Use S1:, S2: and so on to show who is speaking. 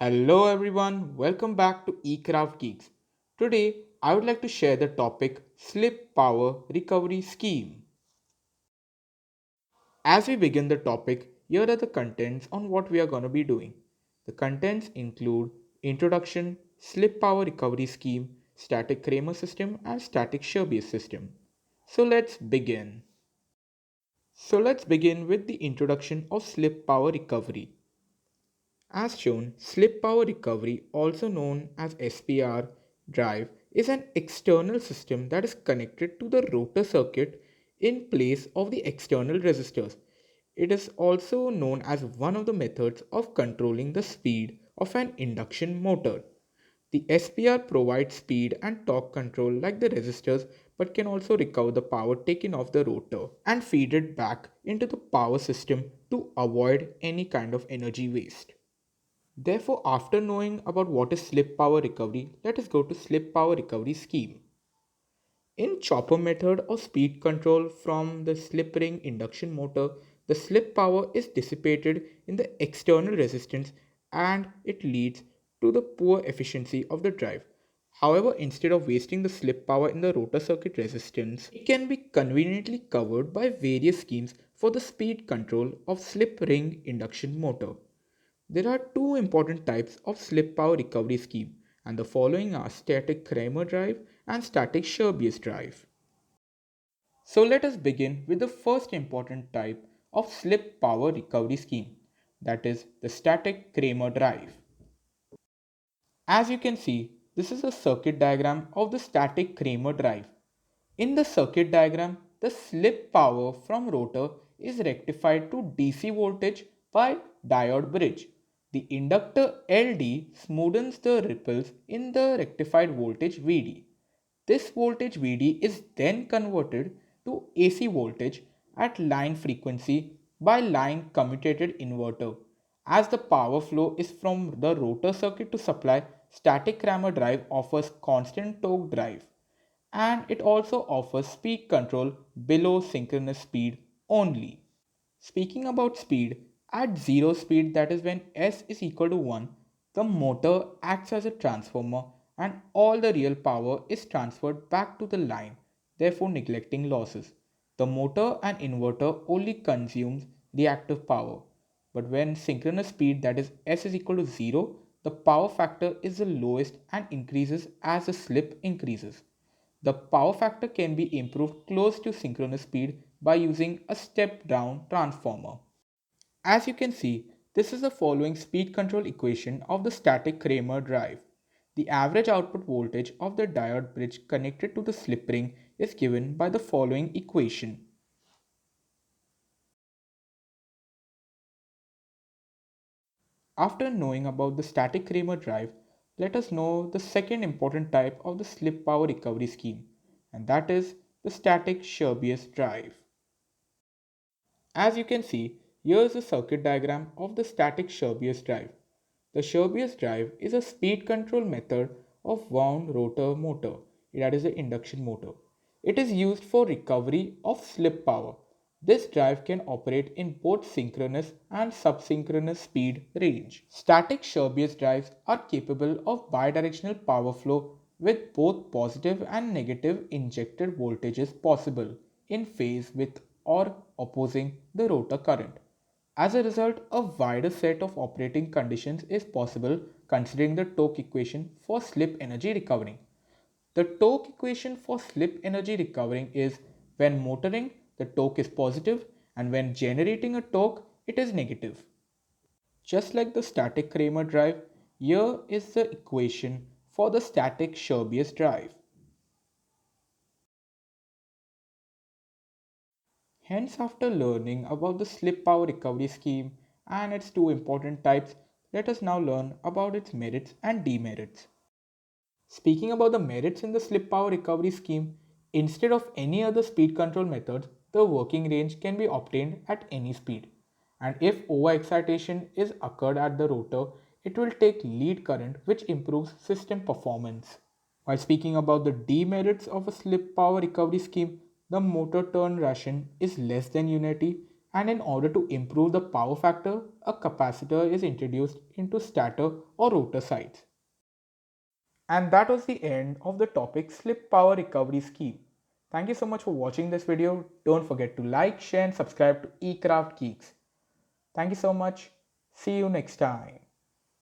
S1: Hello everyone, welcome back to eCraft Geeks. Today I would like to share the topic Slip Power Recovery Scheme. As we begin the topic, here are the contents on what we are going to be doing. The contents include introduction, slip power recovery scheme, static Kramer system and static Sherbius system. So let's begin with the introduction of slip power recovery. As shown, slip power recovery, also known as SPR drive, is an external system that is connected to the rotor circuit in place of the external resistors. It is also known as one of the methods of controlling the speed of an induction motor. The SPR provides speed and torque control like the resistors but can also recover the power taken off the rotor and feed it back into the power system to avoid any kind of energy waste. Therefore, after knowing about what is slip power recovery, let us go to slip power recovery scheme. In chopper method or speed control from the slip ring induction motor, the slip power is dissipated in the external resistance and it leads to the poor efficiency of the drive. However, instead of wasting the slip power in the rotor circuit resistance, it can be conveniently covered by various schemes for the speed control of slip ring induction motor. There are two important types of slip power recovery scheme, and the following are static Kramer drive and static Sherbius drive. So let us begin with the first important type of slip power recovery scheme, that is the static Kramer drive. As you can see, this is a circuit diagram of the static Kramer drive. In the circuit diagram, the slip power from rotor is rectified to DC voltage by diode bridge. The inductor LD smoothens the ripples in the rectified voltage VD. This voltage VD is then converted to AC voltage at line frequency by line commutated inverter. As the power flow is from the rotor circuit to supply, static Kramer drive offers constant torque drive and it also offers speed control below synchronous speed only. Speaking about speed, at zero speed, that is when S is equal to 1, the motor acts as a transformer and all the real power is transferred back to the line, therefore neglecting losses. The motor and inverter only consumes reactive power. But when synchronous speed, that is S is equal to 0, the power factor is the lowest and increases as the slip increases. The power factor can be improved close to synchronous speed by using a step down transformer. As you can see, this is the following speed control equation of the static Kramer drive. The average output voltage of the diode bridge connected to the slip ring is given by the following equation. After knowing about the static Kramer drive, let us know the second important type of the slip power recovery scheme, and that is the static Sherbius drive. As you can see, here is a circuit diagram of the static Sherbius drive. The Sherbius drive is a speed control method of wound rotor motor, that is the induction motor. It is used for recovery of slip power. This drive can operate in both synchronous and subsynchronous speed range. Static Sherbius drives are capable of bidirectional power flow with both positive and negative injected voltages possible in phase with or opposing the rotor current. As a result, a wider set of operating conditions is possible considering the torque equation for slip energy recovering. The torque equation for slip energy recovering is when motoring, the torque is positive, and when generating a torque, it is negative. Just like the static Kramer drive, here is the equation for the static Sherbius drive. Hence, after learning about the slip power recovery scheme and its two important types, let us now learn about its merits and demerits. Speaking about the merits in the slip power recovery scheme, instead of any other speed control methods, the working range can be obtained at any speed. And if overexcitation is occurred at the rotor, it will take lead current which improves system performance. While speaking about the demerits of a slip power recovery scheme, the motor turn ration is less than unity, and in order to improve the power factor, a capacitor is introduced into stator or rotor sides. And that was the end of the topic slip power recovery scheme. Thank you so much for watching this video. Don't forget to like, share and subscribe to eCraft Geeks. Thank you so much. See you next time.